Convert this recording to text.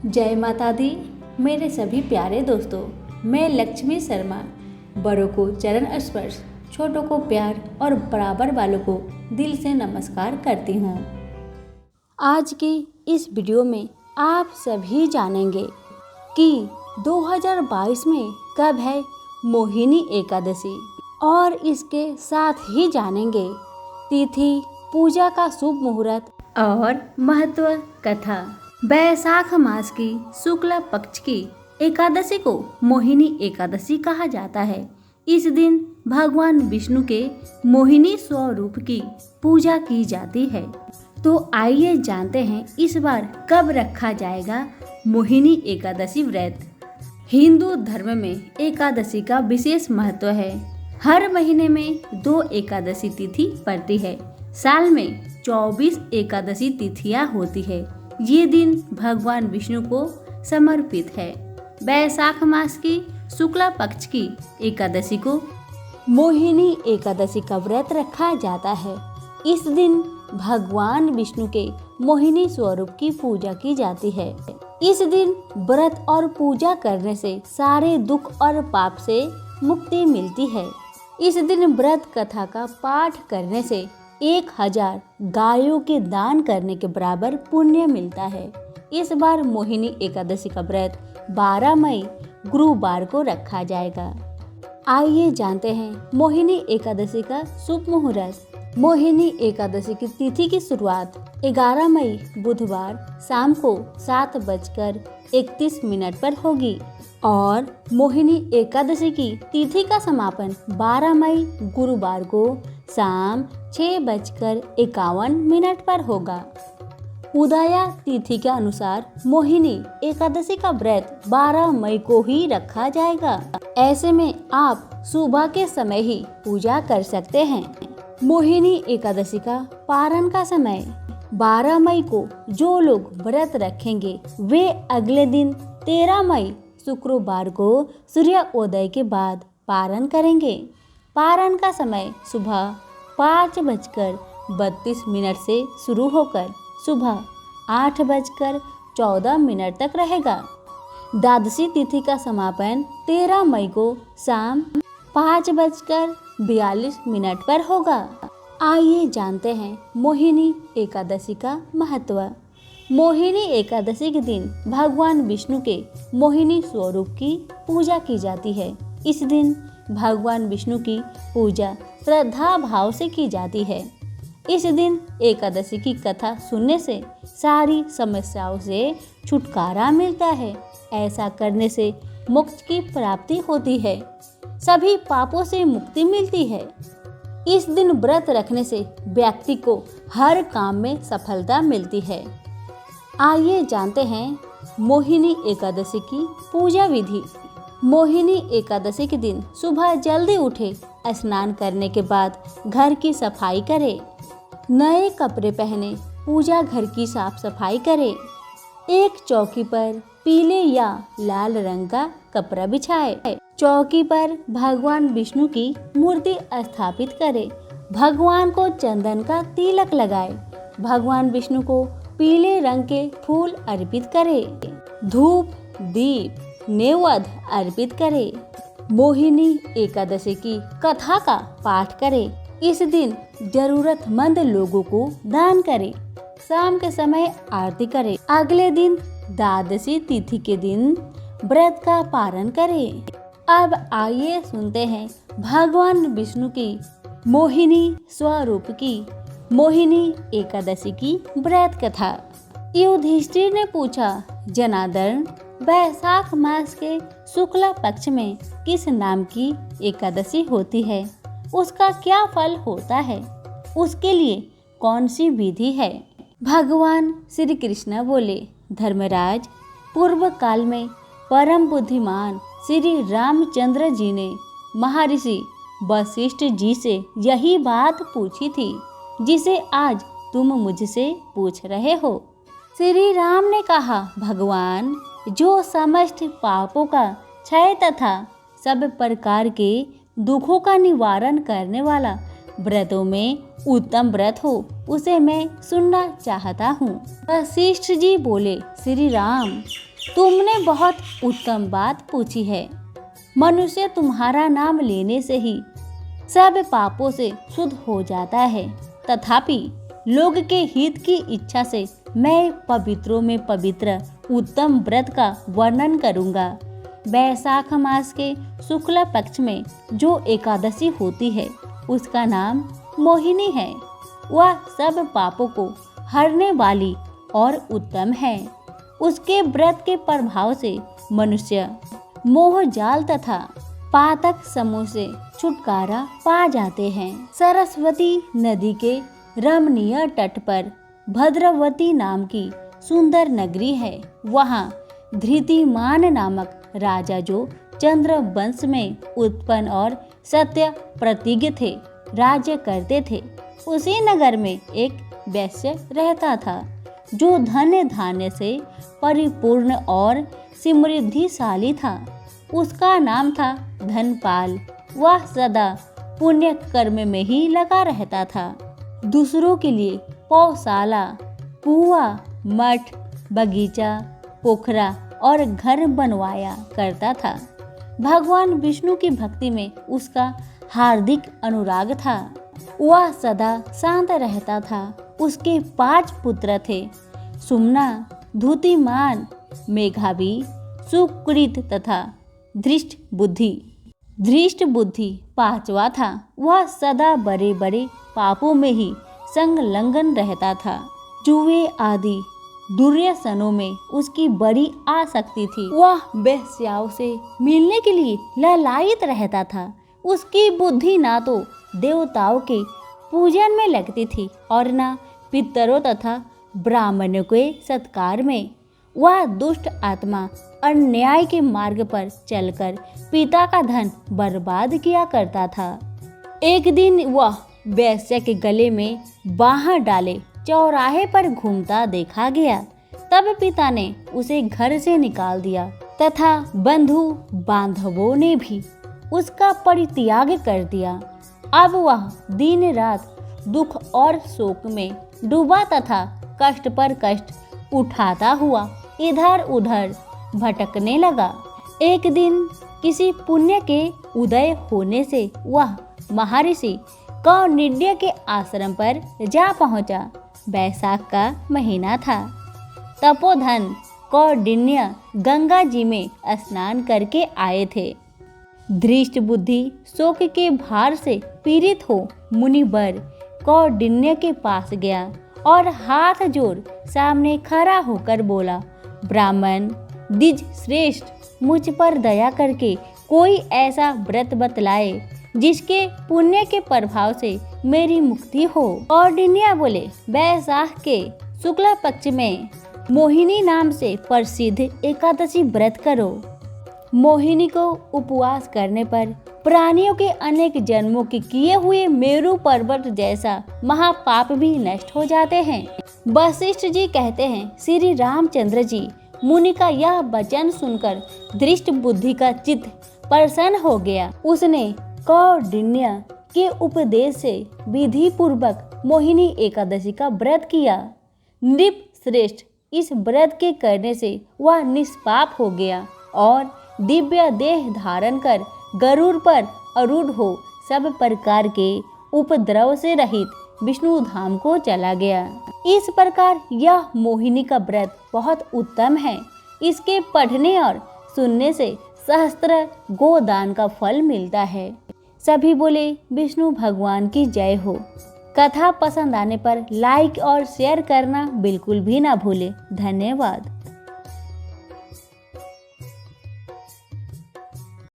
जय माता दी। मेरे सभी प्यारे दोस्तों, मैं लक्ष्मी शर्मा बड़ों को चरण स्पर्श, छोटों को प्यार और बराबर वालों को दिल से नमस्कार करती हूँ। आज की इस वीडियो में आप सभी जानेंगे कि 2022 में कब है मोहिनी एकादशी और इसके साथ ही जानेंगे तिथि, पूजा का शुभ मुहूर्त और महत्व कथा। बैसाख मास की शुक्ल पक्ष की एकादशी को मोहिनी एकादशी कहा जाता है। इस दिन भगवान विष्णु के मोहिनी स्वरूप की पूजा की जाती है। तो आइए जानते हैं इस बार कब रखा जाएगा मोहिनी एकादशी व्रत। हिंदू धर्म में एकादशी का विशेष महत्व है। हर महीने में 2 एकादशी तिथि पड़ती है। साल में 24 एकादशी तिथियां होती है। ये दिन भगवान विष्णु को समर्पित है। बैसाख मास की शुक्ला पक्ष की एकादशी को मोहिनी एकादशी का व्रत रखा जाता है। इस दिन भगवान विष्णु के मोहिनी स्वरूप की पूजा की जाती है। इस दिन व्रत और पूजा करने से सारे दुख और पाप से मुक्ति मिलती है। इस दिन व्रत कथा का पाठ करने से 1000 गायों के दान करने के बराबर पुण्य मिलता है। इस बार मोहिनी एकादशी का व्रत 12 मई गुरुवार को रखा जाएगा। आइए जानते हैं मोहिनी एकादशी का शुभ मुहूर्त। मोहिनी एकादशी की तिथि की शुरुआत 11 मई बुधवार शाम को 7:31 पर होगी और मोहिनी एकादशी की तिथि का समापन 12 मई गुरुवार को शाम 6:51 पर होगा। उदया तिथि के अनुसार मोहिनी एकादशी का व्रत 12 मई को ही रखा जाएगा। ऐसे में आप सुबह के समय ही पूजा कर सकते हैं। मोहिनी एकादशी का पारण का समय 12 मई को जो लोग व्रत रखेंगे वे अगले दिन 13 मई शुक्रवार को सूर्योदय के बाद पारण करेंगे। पारण का समय सुबह 5:32 से शुरू होकर सुबह 8:14 तक रहेगा। द्वादशी तिथि का समापन 13 मई को शाम 5:42 पर होगा। आइए जानते हैं मोहिनी एकादशी का महत्व। मोहिनी एकादशी के दिन भगवान विष्णु के मोहिनी स्वरूप की पूजा की जाती है। इस दिन भगवान विष्णु की पूजा श्रद्धा भाव से की जाती है। इस दिन एकादशी की कथा सुनने से सारी समस्याओं से छुटकारा मिलता है। ऐसा करने से मोक्ष की प्राप्ति होती है। सभी पापों से मुक्ति मिलती है। इस दिन व्रत रखने से व्यक्ति को हर काम में सफलता मिलती है। आइए जानते हैं मोहिनी एकादशी की पूजा विधि। मोहिनी एकादशी के दिन सुबह जल्दी उठे, स्नान करने के बाद घर की सफाई करें, नए कपड़े पहने, पूजा घर की साफ सफाई करें। एक चौकी पर पीले या लाल रंग का कपड़ा बिछाए। चौकी पर भगवान विष्णु की मूर्ति स्थापित करें। भगवान को चंदन का तिलक लगाए। भगवान विष्णु को पीले रंग के फूल अर्पित करें। धूप, दीप, नैवेद्य अर्पित करें। मोहिनी एकादशी की कथा का पाठ करें। इस दिन जरूरतमंद लोगों को दान करें। शाम के समय आरती करें। अगले दिन द्वादशी तिथि के दिन व्रत का पारण करें। अब आइए सुनते हैं भगवान विष्णु की मोहिनी स्वरूप की मोहिनी एकादशी की व्रत कथा। युधिष्ठिर ने पूछा, जनार्दन, बैसाख मास के शुक्ला पक्ष में किस नाम की एकादशी होती है? उसका क्या फल होता है? उसके लिए कौन सी विधि है? भगवान श्री कृष्ण बोले, धर्मराज, पूर्व काल में परम बुद्धिमान श्री रामचंद्र जी ने महर्षि वशिष्ठ जी से यही बात पूछी थी जिसे आज तुम मुझसे पूछ रहे हो। श्री राम ने कहा, भगवान, जो समस्त पापों का क्षय तथा सब प्रकार के दुखों का निवारण करने वाला व्रतों में उत्तम व्रत हो उसे मैं सुनना चाहता हूँ। वशिष्ठ जी बोले, श्री राम, तुमने बहुत उत्तम बात पूछी है। मनुष्य तुम्हारा नाम लेने से ही सब पापों से शुद्ध हो जाता है। तथापि लोग के हित की इच्छा से मैं पवित्रों में पवित्र उत्तम व्रत का वर्णन करूंगा। वैशाख मास के शुक्ल पक्ष में जो एकादशी होती है उसका नाम मोहिनी है। वह सब पापों को हरने वाली और उत्तम है। उसके व्रत के प्रभाव से मनुष्य मोह जाल तथा पातक समूह से छुटकारा पा जाते हैं। सरस्वती नदी के रमणीय तट पर भद्रवती नाम की सुंदर नगरी है। वहाँ धृतिमान नामक राजा जो चंद्र वंश में उत्पन्न और सत्य प्रतिज्ञ थे राज्य करते थे। उसी नगर में एक वैश्य रहता था जो धन्य धान्य से परिपूर्ण और समृद्धिशाली था। उसका नाम था धनपाल। वह सदा पुण्य कर्म में ही लगा रहता था। दूसरों के लिए पौशाला, कुआं, मठ, बगीचा, पोखरा और घर बनवाया करता था। भगवान विष्णु की भक्ति में उसका हार्दिक अनुराग था। वह सदा शांत रहता था। उसके 5 पुत्र थे, सुमना, धूतिमान, मेघावी, सुकृत तथा धृष्ट बुद्धि। धृष्ट बुद्धि 5वां था। वह सदा बड़े बड़े पापों में ही संलग्न रहता था। जुए आदि दुर्व्यसनों में उसकी बड़ी आसक्ति थी। वह वेश्याओं से मिलने के लिए लालायित रहता था। उसकी बुद्धि ना तो देवताओं के पूजन में लगती थी और न पितरों तथा ब्राह्मणों के सत्कार में। वह दुष्ट आत्मा अन्याय के मार्ग पर चलकर पिता का धन बर्बाद किया करता था। एक दिन वह वैश्य के गले में बाँह डाले चौराहे पर घूमता देखा गया। तब पिता ने उसे घर से निकाल दिया तथा बंधु बांधवों ने भी उसका परित्याग कर दिया। अब वह दिन रात दुख और शोक में डूबा तथा कष्ट पर कष्ट उठाता हुआ इधर उधर भटकने लगा। एक दिन किसी पुण्य के उदय होने से वह महर्षि कौंडिन्य के आश्रम पर जा पहुंचा। वैशाख का महीना था। तपोधन कौंडिन्य गंगा जी में स्नान करके आए थे। धृष्ट बुद्धि शोक के भार से पीड़ित हो मुनिवर कौंडिन्य के पास गया और हाथ जोड़ सामने खड़ा होकर बोला, ब्राह्मण द्विज श्रेष्ठ, मुझ पर दया करके कोई ऐसा व्रत बतलाए जिसके पुण्य के प्रभाव से मेरी मुक्ति हो। कौंडिन्य बोले, वैशाख के शुक्ल पक्ष में मोहिनी नाम से प्रसिद्ध एकादशी व्रत करो। मोहिनी को उपवास करने पर प्राणियों के अनेक जन्मों के किए हुए मेरु पर्वत जैसा महापाप भी नष्ट हो जाते हैं। वशिष्ठ जी कहते हैं, श्री रामचंद्र जी मुनि का यह वचन सुनकर धृष्ट बुद्धि का चित्त प्रसन्न हो गया। उसने कौंडिन्य के उपदेश से विधि पूर्वक मोहिनी एकादशी का व्रत किया। नृप श्रेष्ठ, इस व्रत के करने से वह निष्पाप हो गया और दिव्य देह धारण कर गरुड़ पर आरूढ़ हो सब प्रकार के उपद्रव से रहित विष्णु धाम को चला गया। इस प्रकार यह मोहिनी का व्रत बहुत उत्तम है। इसके पढ़ने और सुनने से सहस्त्र गोदान का फल मिलता है। सभी बोले विष्णु भगवान की जय हो। कथा पसंद आने पर लाइक और शेयर करना बिल्कुल भी ना भूले। धन्यवाद।